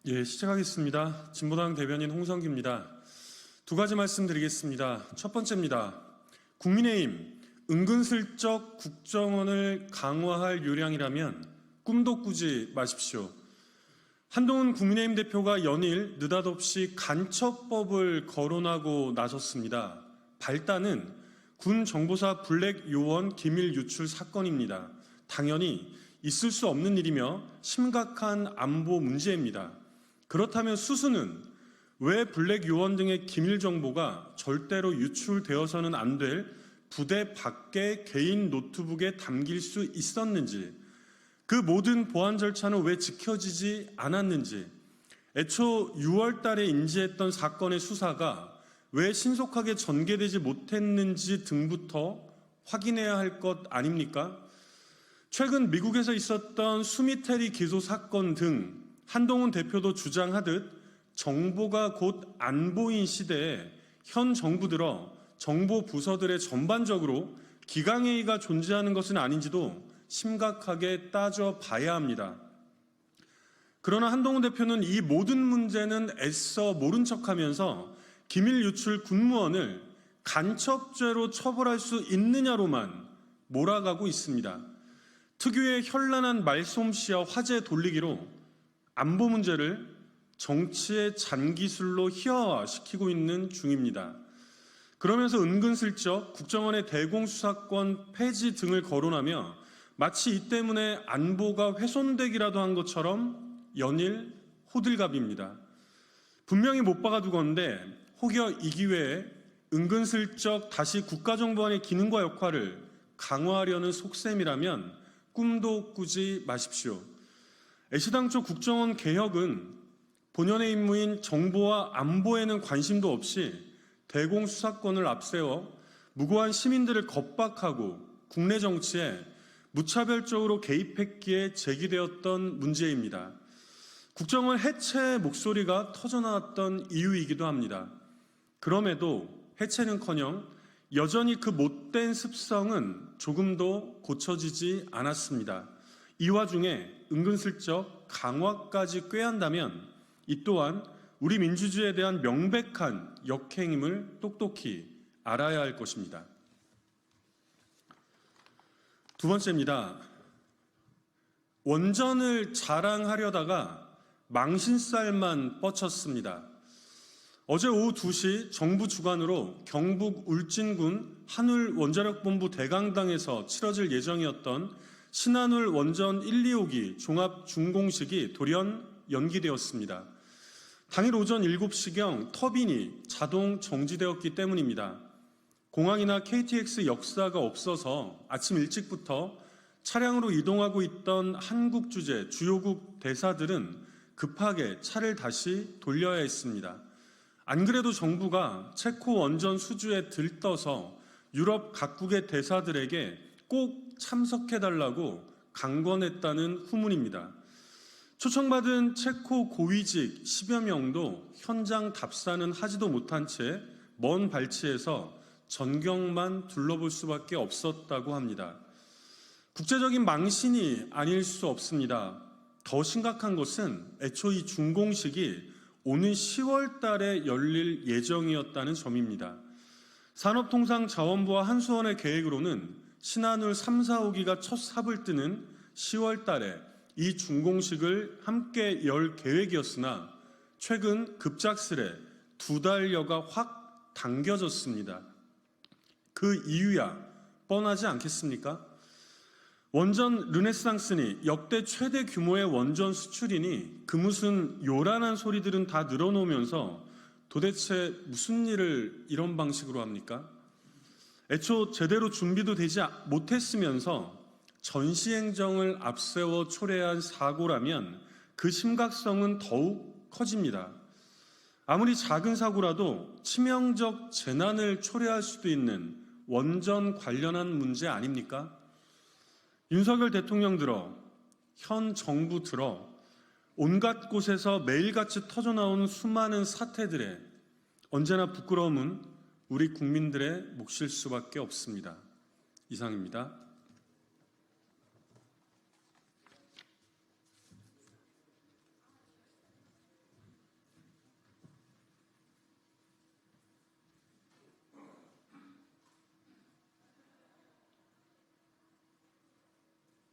시작하겠습니다. 진보당 대변인 홍성기입니다. 두 가지 말씀드리겠습니다. 첫 번째입니다. 국민의힘 은근슬쩍 국정원을 강화할 요량이라면 꿈도 꾸지 마십시오. 한동훈 국민의힘 대표가 연일 느닷없이 간첩법을 거론하고 나섰습니다. 발단은 군 정보사 블랙 요원 기밀 유출 사건입니다. 당연히 있을 수 없는 일이며 심각한 안보 문제입니다. 그렇다면 수수는 왜 블랙 요원 등의 기밀 정보가 절대로 유출되어서는 안 될 부대 밖의 개인 노트북에 담길 수 있었는지, 그 모든 보안 절차는 왜 지켜지지 않았는지, 애초 6월 달에 인지했던 사건의 수사가 왜 신속하게 전개되지 못했는지 등부터 확인해야 할 것 아닙니까? 최근 미국에서 있었던 수미테리 기소 사건 등 한동훈 대표도 주장하듯 정보가 곧 안보인 시대에 현 정부 들어 정보 부서들의 전반적으로 기강회의가 존재하는 것은 아닌지도 심각하게 따져봐야 합니다. 그러나 한동훈 대표는 이 모든 문제는 애써 모른 척하면서 기밀 유출 군무원을 간첩죄로 처벌할 수 있느냐로만 몰아가고 있습니다. 특유의 현란한 말솜씨와 화제 돌리기로 안보 문제를 정치의 잔기술로 희화화시키고 있는 중입니다. 그러면서 은근슬쩍 국정원의 대공수사권 폐지 등을 거론하며 마치 이 때문에 안보가 훼손되기라도 한 것처럼 연일 호들갑입니다. 분명히 못 박아두건대 혹여 이 기회에 은근슬쩍 다시 국가정보원의 기능과 역할을 강화하려는 속셈이라면 꿈도 꾸지 마십시오. 애시당초 국정원 개혁은 본연의 임무인 정보와 안보에는 관심도 없이 대공수사권을 앞세워 무고한 시민들을 겁박하고 국내 정치에 무차별적으로 개입했기에 제기되었던 문제입니다. 국정원 해체 목소리가 터져나왔던 이유이기도 합니다. 그럼에도 해체는커녕 여전히 그 못된 습성은 조금도 고쳐지지 않았습니다. 이 와중에 은근슬쩍 강화까지 꾀한다면 이 또한 우리 민주주의에 대한 명백한 역행임을 똑똑히 알아야 할 것입니다. 두 번째입니다. 원전을 자랑하려다가 망신살만 뻗쳤습니다. 어제 오후 2시 정부 주관으로 경북 울진군 한울원자력본부 대강당에서 치러질 예정이었던 신한울 원전 1, 2호기 종합 준공식이 돌연 연기되었습니다. 당일 오전 7시경 터빈이 자동 정지되었기 때문입니다. 공항이나 KTX 역사가 없어서 아침 일찍부터 차량으로 이동하고 있던 한국 주재 주요국 대사들은 급하게 차를 다시 돌려야 했습니다. 안 그래도 정부가 체코 원전 수주에 들떠서 유럽 각국의 대사들에게 꼭 참석해달라고 강권했다는 후문입니다. 초청받은 체코 고위직 10여 명도 현장 답사는 하지도 못한 채 먼 발치에서 전경만 둘러볼 수밖에 없었다고 합니다. 국제적인 망신이 아닐 수 없습니다. 더 심각한 것은 애초 이 준공식이 오는 10월 달에 열릴 예정이었다는 점입니다. 산업통상자원부와 한수원의 계획으로는 신한울 3, 4호기가 첫 삽을 뜨는 10월 달에 이 준공식을 함께 열 계획이었으나 최근 급작스레 2달여가 확 당겨졌습니다. 그 이유야 뻔하지 않겠습니까? 원전 르네상스니 역대 최대 규모의 원전 수출이니 그 무슨 요란한 소리들은 다 늘어놓으면서 도대체 무슨 일을 이런 방식으로 합니까? 애초 제대로 준비도 되지 못했으면서 전시행정을 앞세워 초래한 사고라면 그 심각성은 더욱 커집니다. 아무리 작은 사고라도 치명적 재난을 초래할 수도 있는 원전 관련한 문제 아닙니까? 윤석열 대통령 들어, 현 정부 들어 온갖 곳에서 매일같이 터져나오는 수많은 사태들에 언제나 부끄러움은 우리 국민들의 몫일 수밖에 없습니다. 이상입니다.